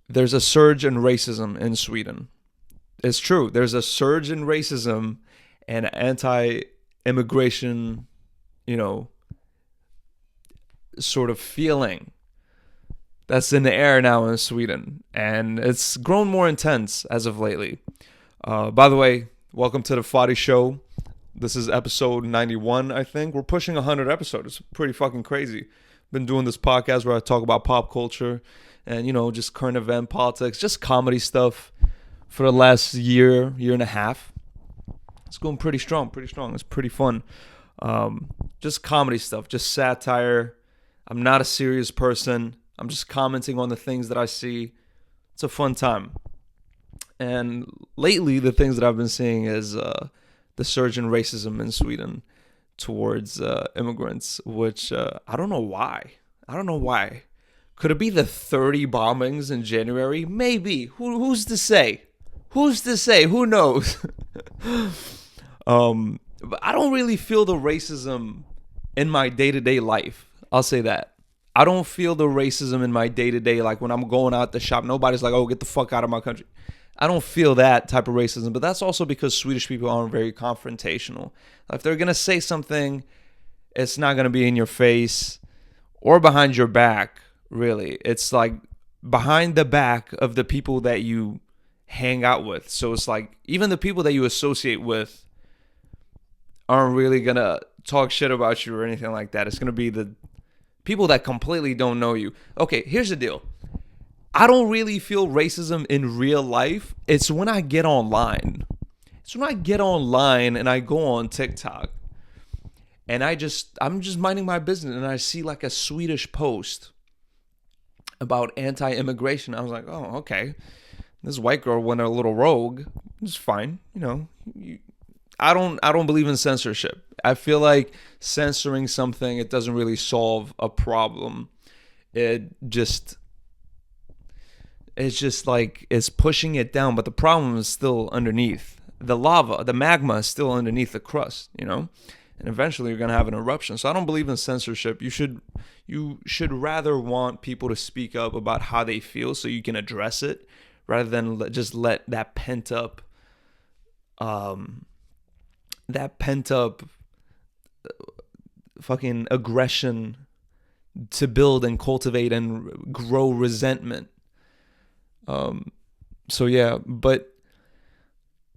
there's a surge in racism in Sweden. It's true. There's a surge in racism and anti-immigration, you know, sort of feeling that's in the air now in Sweden, and it's grown more intense as of lately. By the way, welcome to the Fadi show. This is episode 91, I think. We're pushing 100 episodes. It's pretty fucking crazy. Been doing this podcast where I talk about pop culture and, just current event politics, just comedy stuff for the last year and a half. It's going pretty strong. It's pretty fun. Just comedy stuff, just satire. I'm not a serious person. I'm just commenting on the things that I see. It's a fun time. And lately, the things that I've been seeing is the surge in racism in Sweden towards immigrants, which I don't know why. Could it be the 30 bombings in January? Maybe. Who's to say? Who knows? But I don't really feel the racism in my day-to-day life. I'll say that. I don't feel the racism in my day-to-day, like when I'm going out the shop. Nobody's like, oh, get the fuck out of my country. I don't feel that type of racism, but that's also because Swedish people aren't very confrontational. If they're going to say something, it's not going to be in your face or behind your back, really. It's like behind the back of the people that you hang out with. So it's like even the people that you associate with aren't really going to talk shit about you or anything like that. It's going to be the people that completely don't know you. Okay, here's the deal. I don't really feel racism in real life. It's when I get online. And I go on TikTok and I'm just minding my business and I see like a Swedish post about anti-immigration. I was like, oh, okay. This white girl went a little rogue. It's fine. I don't believe in censorship. I feel like censoring something, it doesn't really solve a problem. It's just like it's pushing it down, but the problem is still underneath. The magma is still underneath the crust, and eventually you're gonna have an eruption. So I don't believe in censorship. You should rather want people to speak up about how they feel so you can address it, rather than just let that pent up fucking aggression to build and cultivate and grow resentment. So yeah, but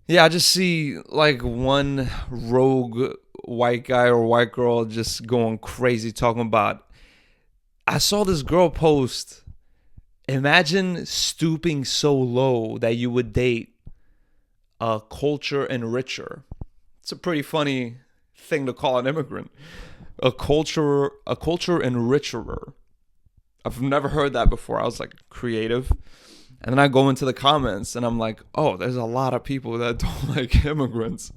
yeah, I just see like one rogue white guy or white girl just going crazy talking about. I saw this girl post, imagine stooping so low that you would date a culture enricher. It's a pretty funny thing to call an immigrant. A culture enricher. I've never heard that before. I was like, creative. And then I go into the comments and I'm like, oh, there's a lot of people that don't like immigrants.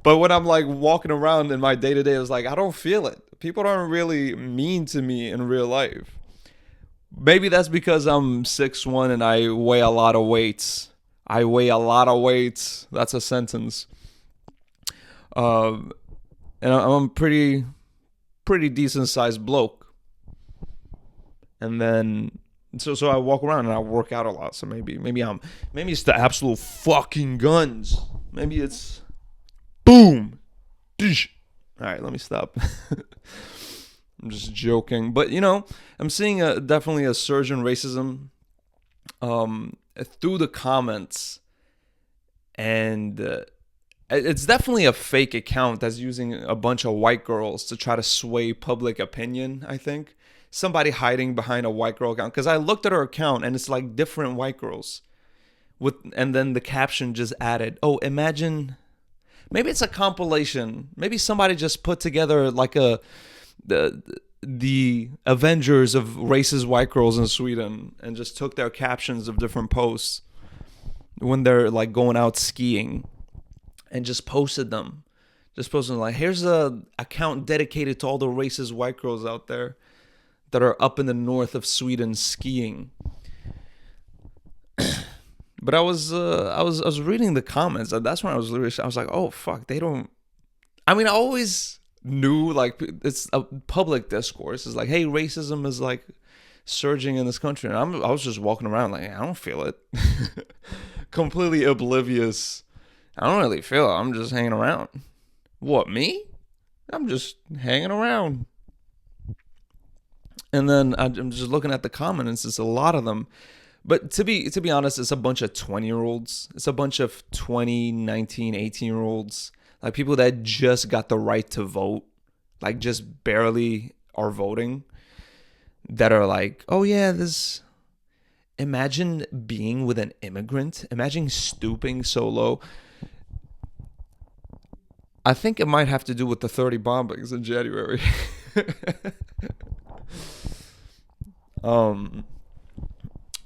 But when I'm like walking around in my day-to-day, I was like, I don't feel it. People aren't really mean to me in real life. Maybe that's because I'm 6'1" and I weigh a lot of weights. That's a sentence. And I'm a pretty decent sized bloke. And then so I walk around and I work out a lot. So maybe it's the absolute fucking guns. Maybe it's boom. Dish. All right, let me stop. I'm just joking, but I'm seeing definitely a surge in racism through the comments, and it's definitely a fake account that's using a bunch of white girls to try to sway public opinion, I think. Somebody hiding behind a white girl account. Because I looked at her account and it's like different white girls. And then the caption just added, oh, imagine, maybe it's a compilation. Maybe somebody just put together like the Avengers of racist white girls in Sweden and just took their captions of different posts when they're like going out skiing. And just posted them. Like, here's a account dedicated to all the racist white girls out there that are up in the north of Sweden skiing. But I was reading the comments, and that's when I was like, oh fuck, they don't. I mean, I always knew like it's a public discourse. It's like, hey, racism is like surging in this country. And I was just walking around like, I don't feel it. Completely oblivious. I don't really feel it. I'm just hanging around. What, me? I'm just hanging around. And then I'm just looking at the comments. It's a lot of them. But to be honest, it's a bunch of 20-year-olds. It's a bunch of 20, 19, 18-year-olds. Like people that just got the right to vote. Like just barely are voting. That are like, oh yeah, this... Imagine being with an immigrant. Imagine stooping so low. I think it might have to do with the 30 bombings in January.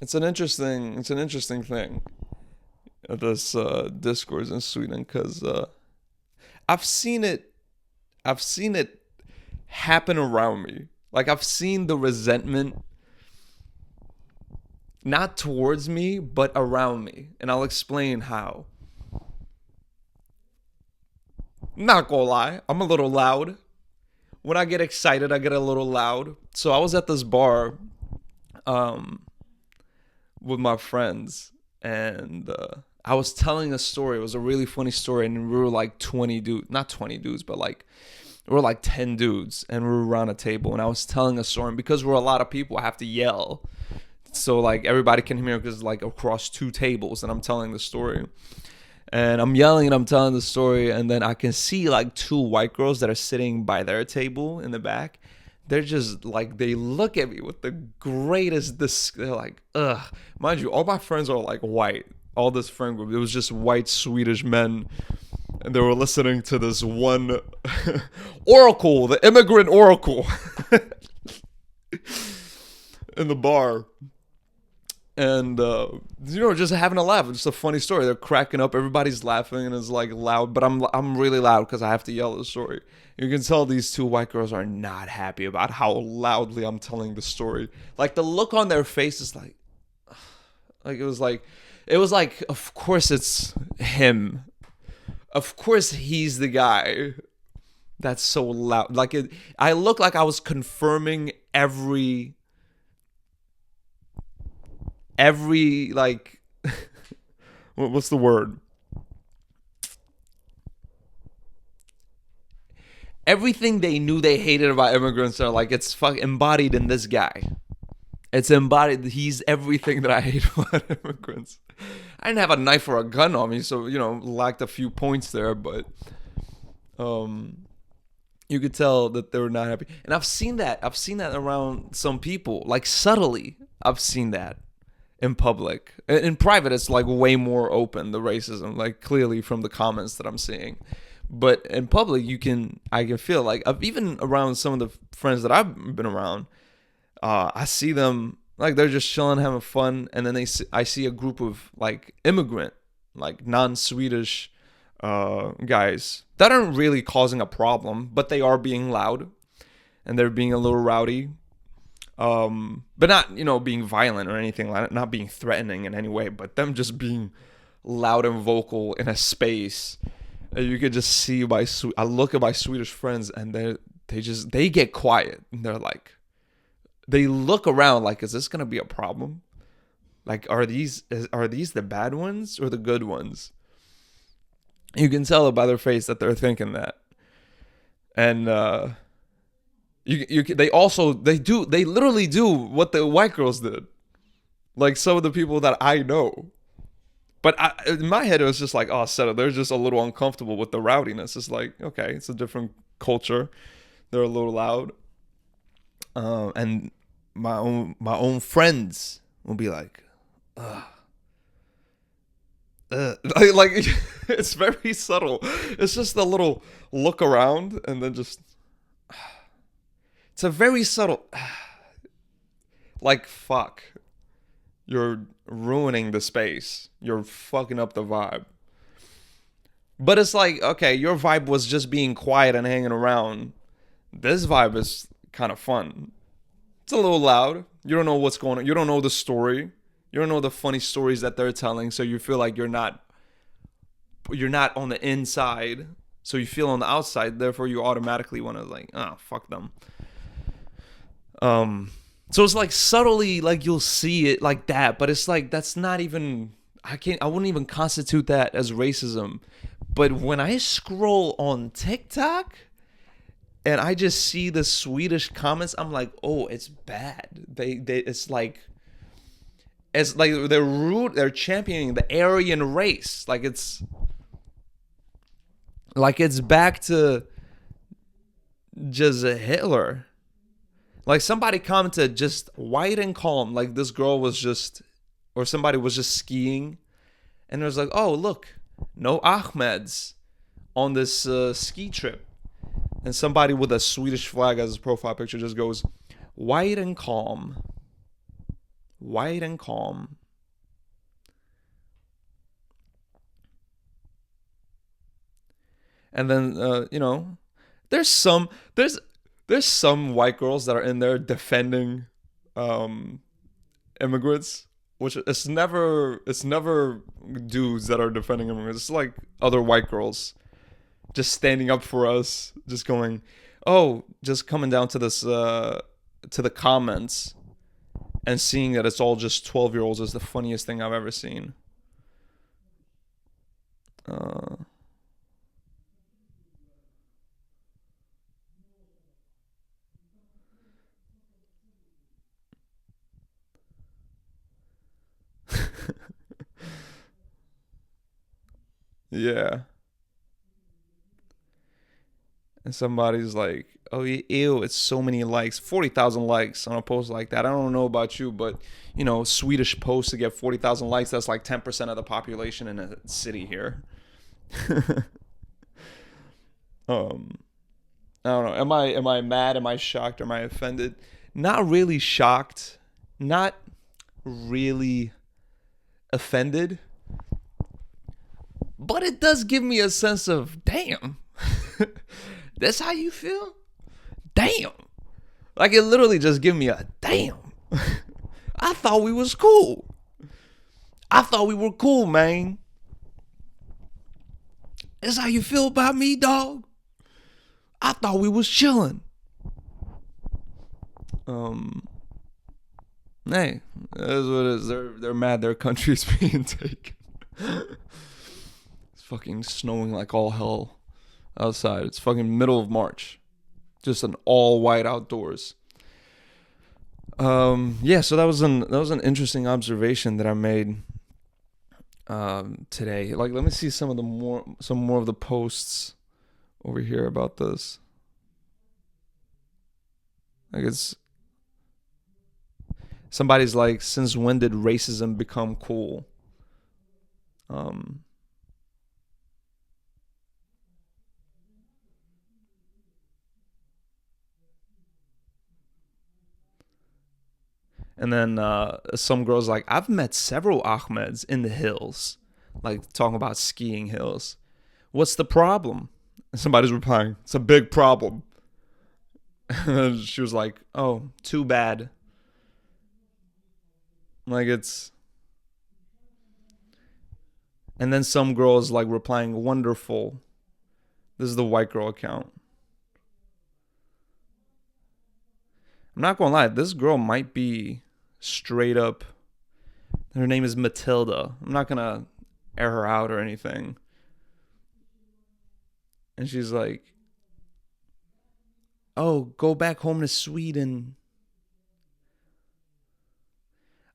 It's an interesting thing, this discourse in Sweden, because I've seen it happen around me. Like I've seen the resentment not towards me but around me, and I'll explain how. Not gonna lie, I'm a little loud. When I get excited, I get a little loud. So I was at this bar with my friends, and I was telling a story. It was a really funny story, and we were like 20 dudes, not 20 dudes, but like we were like 10 dudes, and we were around a table, and I was telling a story. And because we're a lot of people, I have to yell, so like everybody can hear, because like across 2 tables, and I'm telling the story. And I'm yelling and I'm telling the story, and then I can see like 2 white girls that are sitting by their table in the back. They're just like, they look at me with the greatest they're like, ugh. Mind you, all my friends are like white. All this friend group, it was just white Swedish men, and they were listening to this one oracle, the immigrant oracle, in the bar. And just having a laugh. It's just a funny story. They're cracking up, everybody's laughing, and it's like loud, but I'm really loud because I have to yell the story. You can tell these 2 white girls are not happy about how loudly I'm telling the story. Like the look on their face is like it was like, of course it's him. Of course he's the guy that's so loud. Like I look like I was confirming every like what's the word? Everything they knew they hated about immigrants are like, it's embodied in this guy. It's embodied. He's everything that I hate about immigrants. I didn't have a knife or a gun on me, so lacked a few points there, but you could tell that they were not happy. And I've seen that around some people, like subtly. I've seen that in public. In private, it's like way more open, the racism, like clearly from the comments that I'm seeing. But in public, I can feel like, even around some of the friends that I've been around, I see them like they're just chilling, having fun, and then I see a group of like immigrant, like non-Swedish guys that aren't really causing a problem, but they are being loud, and they're being a little rowdy. But not, being violent or anything like that, not being threatening in any way, but them just being loud and vocal in a space. And you could just see I look at my Swedish friends, and they get quiet, and they're like, they look around like, is this gonna be a problem? Like, are these the bad ones or the good ones? You can tell it by their face that they're thinking that. And they literally do what the white girls did, like some of the people that I know. But in my head, it was just like, oh, settle. They're just a little uncomfortable with the rowdiness. It's like, okay, it's a different culture. They're a little loud, and my own friends will be like, ugh. Like it's very subtle. It's just a little look around, and then just. It's a very subtle, like, fuck. You're ruining the space. You're fucking up the vibe. But it's like, okay, your vibe was just being quiet and hanging around. This vibe is kind of fun. It's a little loud. You don't know what's going on. You don't know the story. You don't know the funny stories that they're telling. So you feel like you're not on the inside. So you feel on the outside. Therefore, you automatically want to like, fuck them. So it's like subtly, like you'll see it like that, but it's like that's not even. I wouldn't even constitute that as racism. But when I scroll on TikTok and I just see the Swedish comments, I'm like, oh, it's bad. It's like they're championing the Aryan race. It's back to just a Hitler. Like somebody commented just white and calm. Like this girl was just, or somebody was just skiing, and it was like, oh look, no Ahmeds on this ski trip, and somebody with a Swedish flag as his profile picture just goes, white and calm, white and calm. And then there's some white girls that are in there defending um immigrants, which it's never dudes that are defending immigrants. It's like other white girls just standing up for us, just going, oh, just coming down to this to the comments and seeing that it's all just 12-year-olds is the funniest thing I've ever seen. uh yeah. And somebody's like, oh, ew, it's so many likes, 40,000 likes on a post like that. I don't know about you, but, Swedish posts to get 40,000 likes, that's like 10% of the population in a city here. um, I don't know. Am I mad? Am I shocked? Am I offended? Not really shocked. Not really offended. But it does give me a sense of, damn. That's how you feel? Damn. Like it literally just give me a damn. I thought we was cool. I thought we were cool, man. That's how you feel about me, dog? I thought we was chilling. Hey, that's what it is. They're mad their country's being taken. It's fucking snowing like all hell outside. It's fucking middle of March. Just an all white outdoors. Yeah, so that was an interesting observation that I made today. Like, let me see some more of the posts over here about this. Like, it's somebody's like, since when did racism become cool? And then some girls like, I've met several Ahmeds in the hills, like talking about skiing hills. What's the problem? And somebody's replying, it's a big problem. And she was like, oh, too bad. Like it's. And then some girls like replying, wonderful. This is the white girl account. I'm not gonna lie, this girl might be straight up. Her name is Matilda. I'm not gonna air her out or anything. And she's like, oh, go back home to Sweden.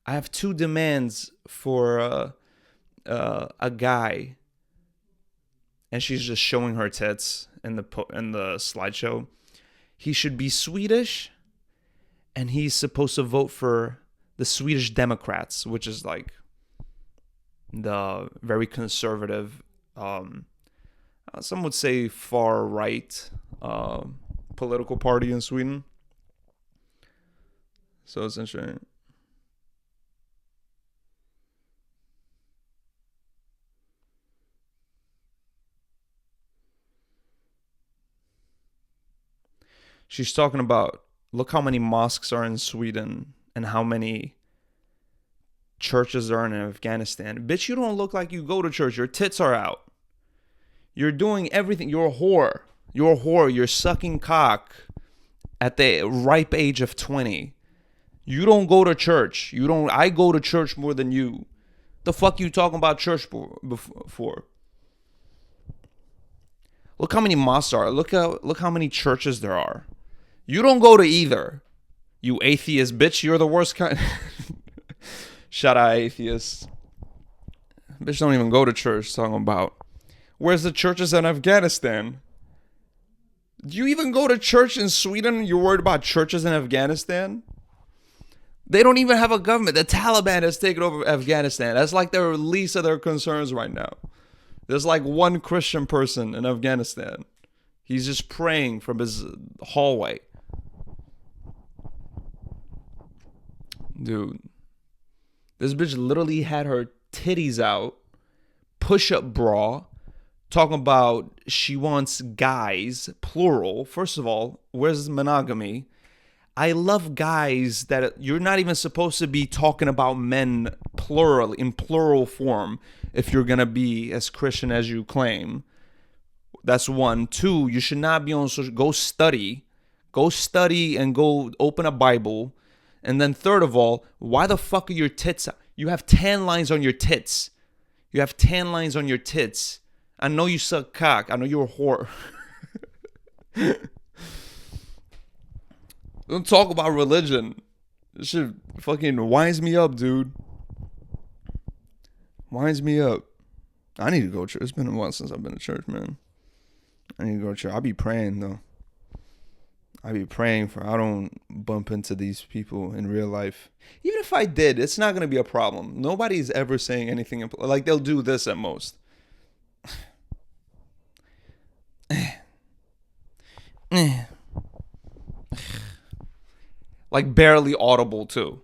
I have two demands for a guy. And she's just showing her tits in the slideshow. He should be Swedish, and he's supposed to vote for the Swedish Democrats, which is like the very conservative, some would say far right political party in Sweden. So it's interesting. She's talking about, look how many mosques are in Sweden and how many churches are in Afghanistan. Bitch, you don't look like you go to church. Your tits are out. You're doing everything. You're a whore. You're a whore. You're sucking cock at the ripe age of 20. You don't go to church. I go to church more than you. The fuck you talking about church for? Look how many mosques are. Look how many churches there are. You don't go to either. You atheist bitch. You're the worst kind. Shout out atheists. Bitch don't even go to church. Talking about where's the churches in Afghanistan? Do you even go to church in Sweden? You're worried about churches in Afghanistan? They don't even have a government. The Taliban has taken over Afghanistan. That's like their least of their concerns right now. There's like one Christian person in Afghanistan. He's just praying from his hallway. Dude, this bitch literally had her titties out, push-up bra, talking about she wants guys, plural. First of all, where's monogamy? I love guys that you're not even supposed to be talking about men plural, in plural form, if you're going to be as Christian as you claim. That's one. Two, you should not be on social. Go study and go open a Bible. And then third of all, why the fuck are your tits out? You have tan lines on your tits. You have tan lines on your tits. I know you suck cock. I know you're a whore. Don't talk about religion. This shit fucking winds me up, dude. Winds me up. I need to go to church. It's been a while since I've been to church, man. I need to go to church. I'll be praying, though. I don't bump into these people in real life. Even if I did, it's not going to be a problem. Nobody's ever saying anything. Like, they'll do this at most. Like, barely audible, too.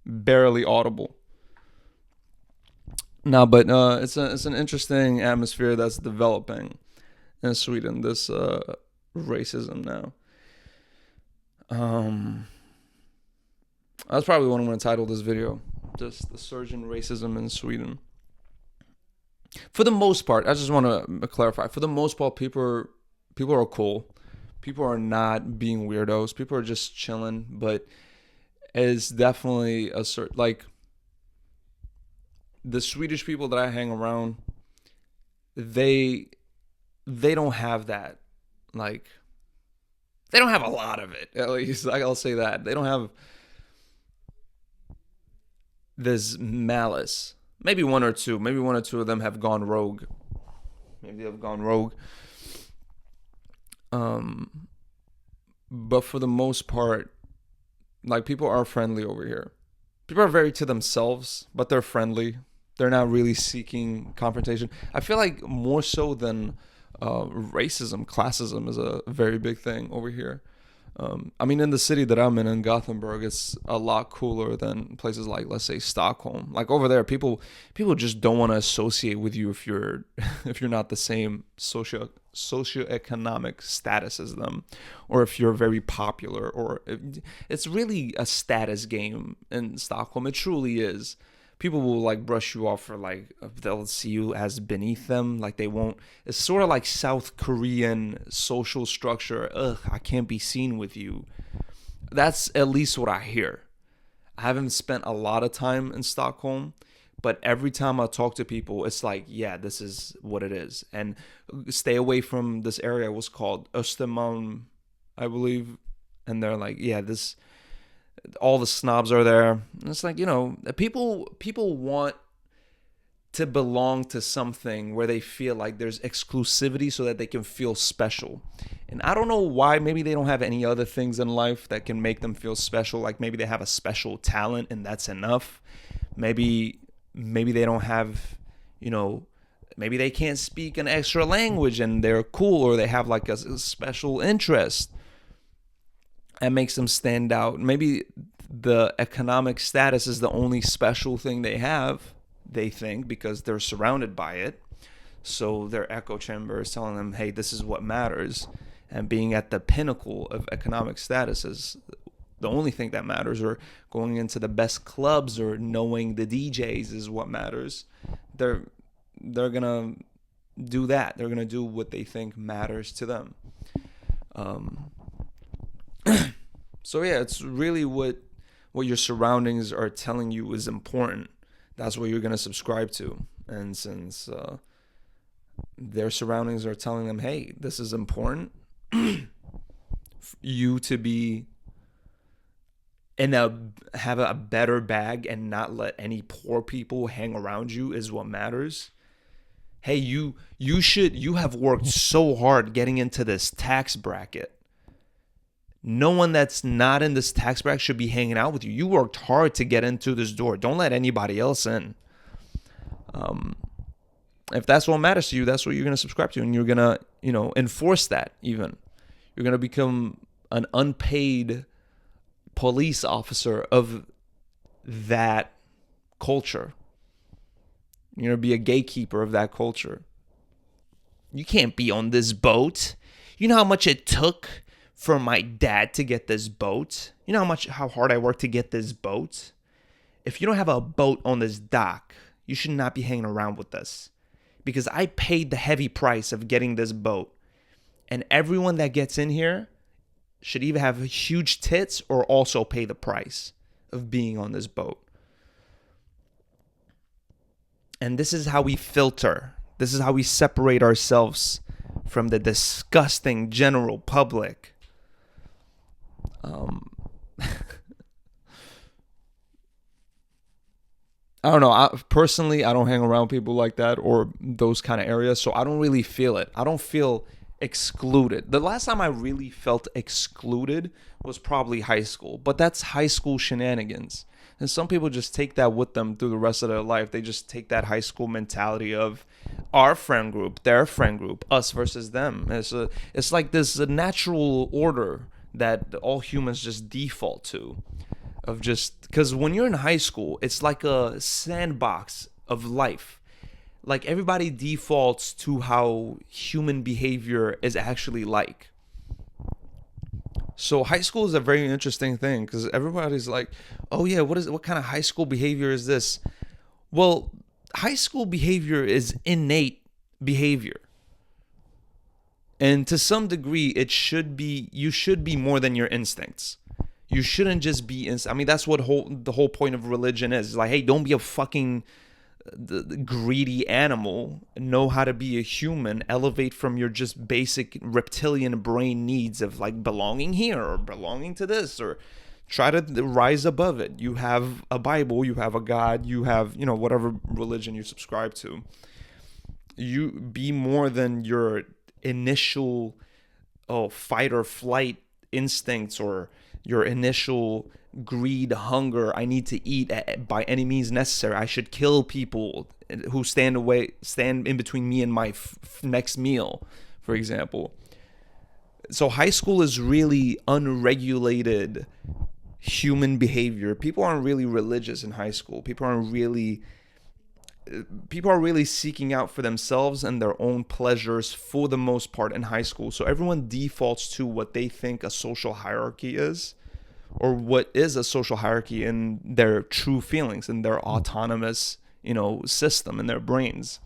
Barely audible. No, but it's an interesting atmosphere that's developing in Sweden, this racism now. That's probably what I'm going to title this video. Just the surge in racism in Sweden. For the most part, I just want to clarify. For the most part, people are cool. People are not being weirdos. People are just chilling. But it's definitely a certain, like, the Swedish people that I hang around, they don't have that. Like, they don't have a lot of it, at least. I'll say that. They don't have this malice. Maybe one or two of them have gone rogue. But for the most part, like, people are friendly over here. People are very to themselves, but they're friendly. They're not really seeking confrontation. I feel like more so than racism, classism is a very big thing over here. I mean, in the city that I'm in Gothenburg, it's a lot cooler than places like, let's say, Stockholm. Like, over there, people just don't want to associate with you if you're not the same socioeconomic status as them, or if you're very popular, or it's really a status game in Stockholm. It truly is. People will, like, brush you off, for, like, they'll see you as beneath them. Like, they won't. It's sort of like South Korean social structure. Ugh, I can't be seen with you. That's at least what I hear. I haven't spent a lot of time in Stockholm, but every time I talk to people, it's like, yeah, this is what it is. And stay away from this area. It was called Östermalm, I believe. And they're like, yeah, all the snobs are there. And it's like, people want to belong to something where they feel like there's exclusivity so that they can feel special. And I don't know why. Maybe they don't have any other things in life that can make them feel special. Like, maybe they have a special talent and that's enough. Maybe they don't have, maybe they can't speak an extra language and they're cool, or they have like a special interest that makes them stand out. Maybe the economic status is the only special thing they have, they think, because they're surrounded by it. So their echo chamber is telling them, hey, this is what matters. And being at the pinnacle of economic status is the only thing that matters, or going into the best clubs or knowing the DJs is what matters. They're going to do that. They're going to do what they think matters to them. So yeah, it's really what what your surroundings are telling you is important, that's what you're going to subscribe to. And since their surroundings are telling them, hey, this is important, you to be have a better bag and not let any poor people hang around you is what matters. Hey, you have worked so hard getting into this tax bracket. No one that's not in this tax bracket should be hanging out with you. You worked hard to get into this door. Don't let anybody else in. If that's what matters to you, that's what you're going to subscribe to, and you're going to, enforce that. Even you're going to become an unpaid police officer of that culture. You're going to be a gatekeeper of that culture. You can't be on this boat. You know how much it took for my dad to get this boat? You know how hard I worked to get this boat? If you don't have a boat on this dock, you should not be hanging around with us, because I paid the heavy price of getting this boat. And everyone that gets in here should either have huge tits or also pay the price of being on this boat. And this is how we filter. This is how we separate ourselves from the disgusting general public. I don't know. Personally, I don't hang around people like that or those kind of areas, so I don't really feel it. I don't feel excluded. The last time I really felt excluded was probably high school, but that's high school shenanigans. And some people just take that with them through the rest of their life. They just take that high school mentality of our friend group, their friend group, us versus them. It's like this natural order that all humans just default to. Of just because when you're in high school, it's like a sandbox of life. Like everybody defaults to how human behavior is actually like. So high school is a very interesting thing because everybody's like, oh yeah, what kind of high school behavior is this? Well, high school behavior is innate behavior. And to some degree, you should be more than your instincts. You shouldn't just be that's what the whole point of religion is. It's like, hey, don't be a fucking the greedy animal. Know how to be a human. Elevate from your just basic reptilian brain needs of like belonging here or belonging to this, or try to rise above it. You have a Bible, you have a God, you have, whatever religion you subscribe to. You be more than your initial fight or flight instincts or your initial greed, hunger. I need to eat by any means necessary. I should kill people who stand in between me and my next meal, for example. So high school is really unregulated human behavior. People aren't really religious in high school. People are really seeking out for themselves and their own pleasures for the most part in high school. So everyone defaults to what they think a social hierarchy is, or what is a social hierarchy in their true feelings, in their autonomous, system in their brains.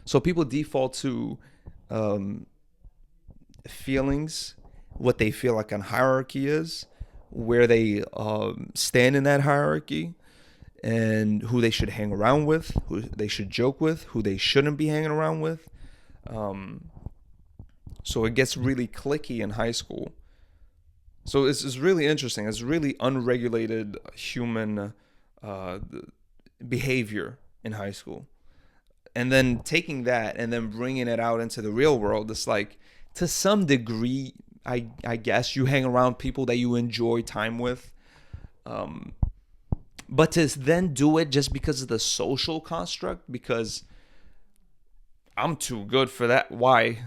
So people default to feelings, what they feel like a hierarchy is, where they stand in that hierarchy, and who they should hang around with, who they should joke with, who they shouldn't be hanging around with. So it gets really cliquey in high school. So it's really interesting. It's really unregulated human behavior in high school. And then taking that and then bringing it out into the real world, it's like, to some degree, I guess, you hang around people that you enjoy time with. But to then do it just because of the social construct, because I'm too good for that. Why?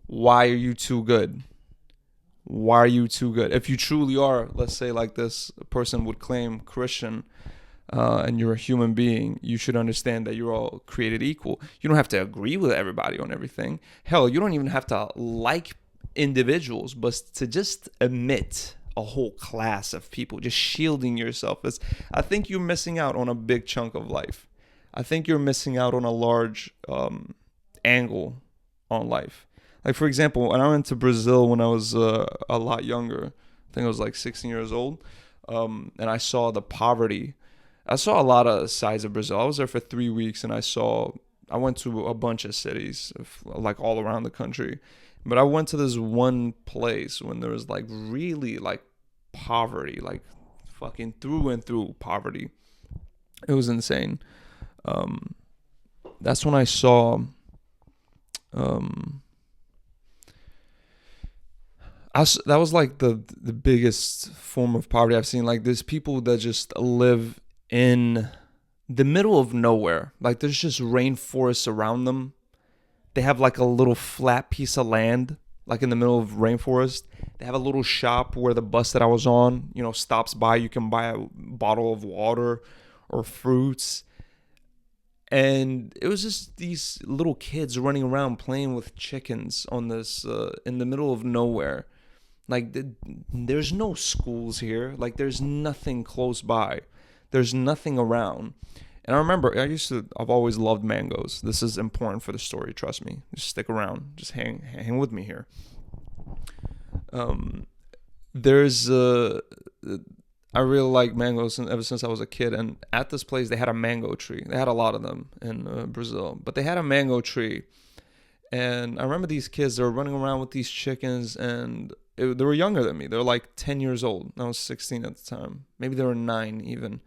Why are you too good? Why are you too good? If you truly are, let's say like this person would claim, Christian, and you're a human being, you should understand that you're all created equal. You don't have to agree with everybody on everything. Hell, you don't even have to like individuals, but to just admit a whole class of people, just shielding yourself, I think you're missing out on a big chunk of life. I think you're missing out on a large angle on life. Like, for example, when I went to Brazil when I was a lot younger, think I was like 16 years old. And I saw the poverty. I saw a lot of sides of Brazil. I was there for 3 weeks, and I went to a bunch of cities, like all around the country. But I went to this one place when there was like really like poverty, like fucking through and through poverty. It was insane. That's when I saw that was like the biggest form of poverty I've seen. Like, there's people that just live in the middle of nowhere. Like, there's just rainforests around them. They have like a little flat piece of land, like in the middle of rainforest. They have a little shop where the bus that I was on, stops by. You can buy a bottle of water or fruits. And it was just these little kids running around playing with chickens on this in the middle of nowhere. Like, there's no schools here. Like, there's nothing close by. There's nothing around. And I remember, I've always loved mangoes. This is important for the story, trust me. Just stick around. Just hang with me here. I really like mangoes ever since I was a kid. And at this place, they had a mango tree. They had a lot of them in Brazil. But they had a mango tree. And I remember these kids, they were running around with these chickens, and they were younger than me. They were like 10 years old. I was 16 at the time. Maybe they were 9 even.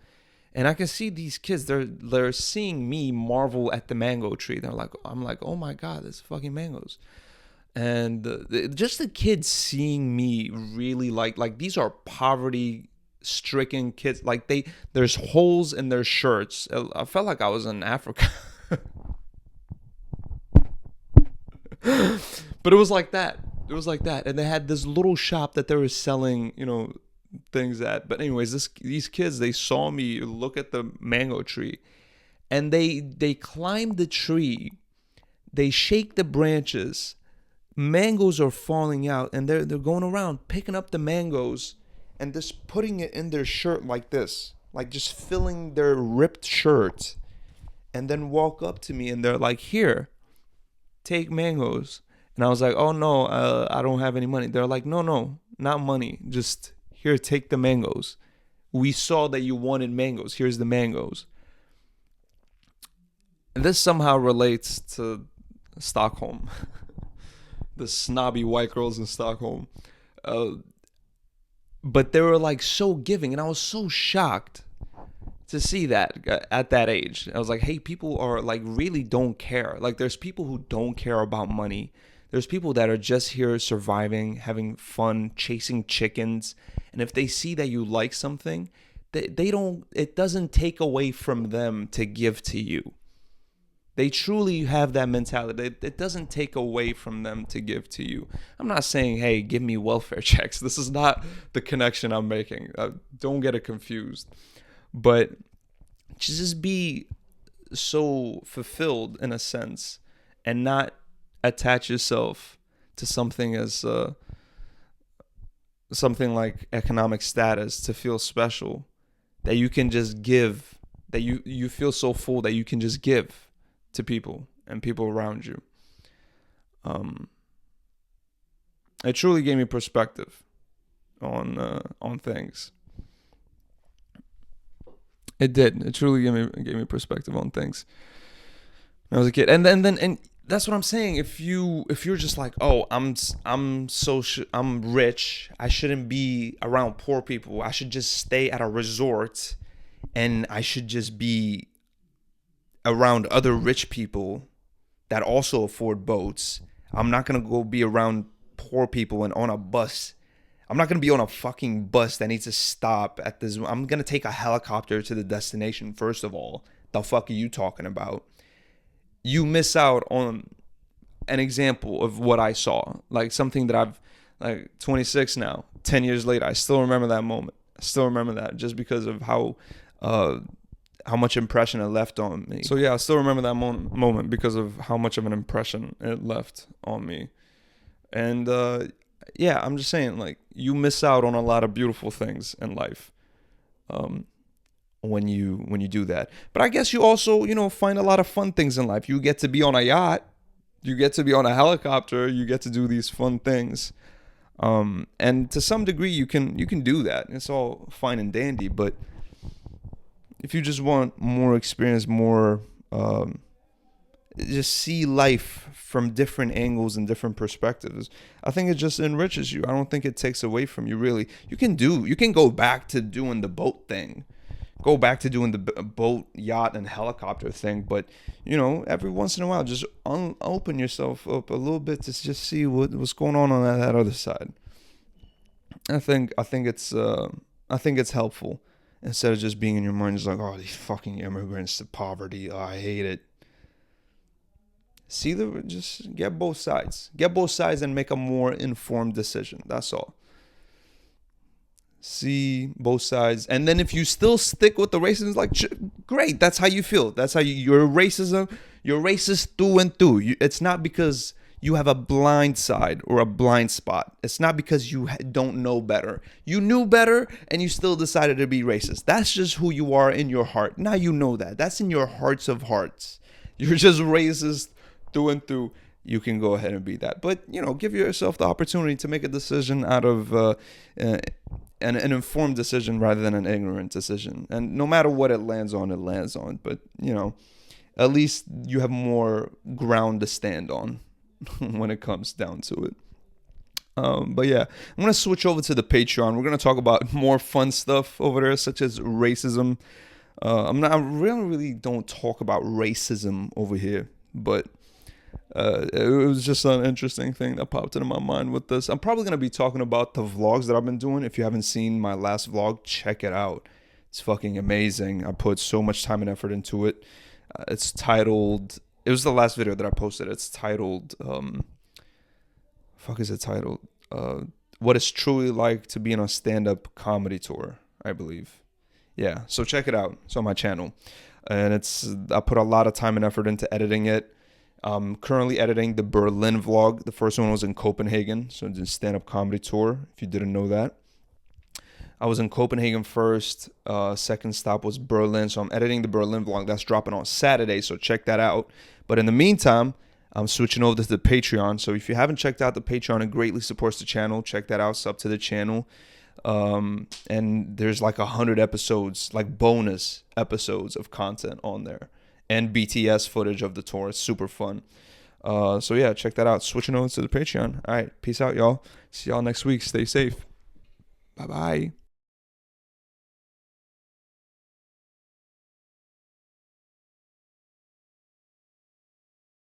And I can see these kids, they're seeing me marvel at the mango tree. I'm like, oh my God, there's fucking mangoes. And just the kids seeing me really like these are poverty stricken kids. Like, there's holes in their shirts. I felt like I was in Africa. But it was like that. And they had this little shop that they were selling, things at. But anyways, these kids, they saw me look at the mango tree, and they climbed the tree. They shake the branches. Mangoes are falling out, and they're going around picking up the mangoes and just putting it in their shirt like this, like just filling their ripped shirt, and then walk up to me and they're like, "Here, take mangoes." And I was like, "Oh no, I don't have any money." They're like, "No, not money. Just here, take the mangoes. We saw that you wanted mangoes. Here's the mangoes." And this somehow relates to Stockholm. The snobby white girls in Stockholm. But they were like so giving, and I was so shocked to see that at that age. I was like, hey, people are like really don't care. Like, there's people who don't care about money. There's people that are just here surviving, having fun, chasing chickens. And if they see that you like something, it doesn't take away from them to give to you. They truly have that mentality. It doesn't take away from them to give to you. I'm not saying, hey, give me welfare checks. This is not the connection I'm making. Don't get it confused. But just be so fulfilled in a sense, and not attach yourself to something as something like economic status to feel special, that you can just give, that you feel so full that you can just give to people and people around you. It truly gave me perspective on things. It did. It truly gave me perspective on things when I was a kid. And that's what I'm saying. If you're just like, oh, I'm rich, I shouldn't be around poor people. I should just stay at a resort, and I should just be around other rich people that also afford boats. I'm not gonna go be around poor people and on a bus. I'm not gonna be on a fucking bus that needs to stop at this. I'm gonna take a helicopter to the destination. First of all, the fuck are you talking about? You miss out on an example of what I saw, like something that I've, like 26 now, 10 years later, I still remember that moment. I still remember that just because of how much impression it left on me. So yeah, I still remember that moment because of how much of an impression it left on me. And yeah, I'm just saying, like, you miss out on a lot of beautiful things in life when you do that. But I guess you also, find a lot of fun things in life. You get to be on a yacht, you get to be on a helicopter, you get to do these fun things. And to some degree, you can do that. It's all fine and dandy, but if you just want more experience, more just see life from different angles and different perspectives, I think it just enriches you. I don't think it takes away from you, really. You can go back to doing the boat thing, go back to doing the boat, yacht, and helicopter thing, but every once in a while, just open yourself up a little bit to just see what's going on that other side. I think it's helpful, instead of just being in your mind just like, oh, these fucking immigrants, the poverty, oh, I hate it. Just get both sides. Get both sides and make a more informed decision. That's all. See both sides. And then if you still stick with the racism, it's like, great, that's how you feel. That's how you're racism. You're racist through and through. It's not because you have a blind side or a blind spot. It's not because you don't know better. You knew better and you still decided to be racist. That's just who you are in your heart. Now you know that. That's in your hearts of hearts. You're just racist through and through. You can go ahead and be that. But, give yourself the opportunity to make a decision out of an informed decision rather than an ignorant decision. And no matter what it lands on, it lands on. But, at least you have more ground to stand on when it comes down to it. But yeah, I'm going to switch over to the Patreon. We're going to talk about more fun stuff over there, such as racism. I really don't talk about racism over here, but it was just an interesting thing that popped into my mind with this. I'm probably going to be talking about the vlogs that I've been doing. If you haven't seen my last vlog, check it out. It's fucking amazing. I put so much time and effort into it. It's titled... It was the last video that I posted. It's titled... Fuck is it titled? What it's truly like to be on a stand-up comedy tour, I believe. Yeah, so check it out. It's on my channel. And I put a lot of time and effort into editing it. I'm currently editing the Berlin vlog. The first one was in Copenhagen, so it's a stand-up comedy tour, if you didn't know that. I was in Copenhagen first. Second stop was Berlin, so I'm editing the Berlin vlog. That's dropping on Saturday, so check that out. But in the meantime, I'm switching over to the Patreon. So if you haven't checked out the Patreon, it greatly supports the channel. Check that out. Sub to the channel. And there's like 100 episodes, like bonus episodes of content on there. And BTS footage of the tour. It's super fun. So yeah, check that out. Switching over to the Patreon. All right. Peace out, y'all. See y'all next week. Stay safe. Bye-bye.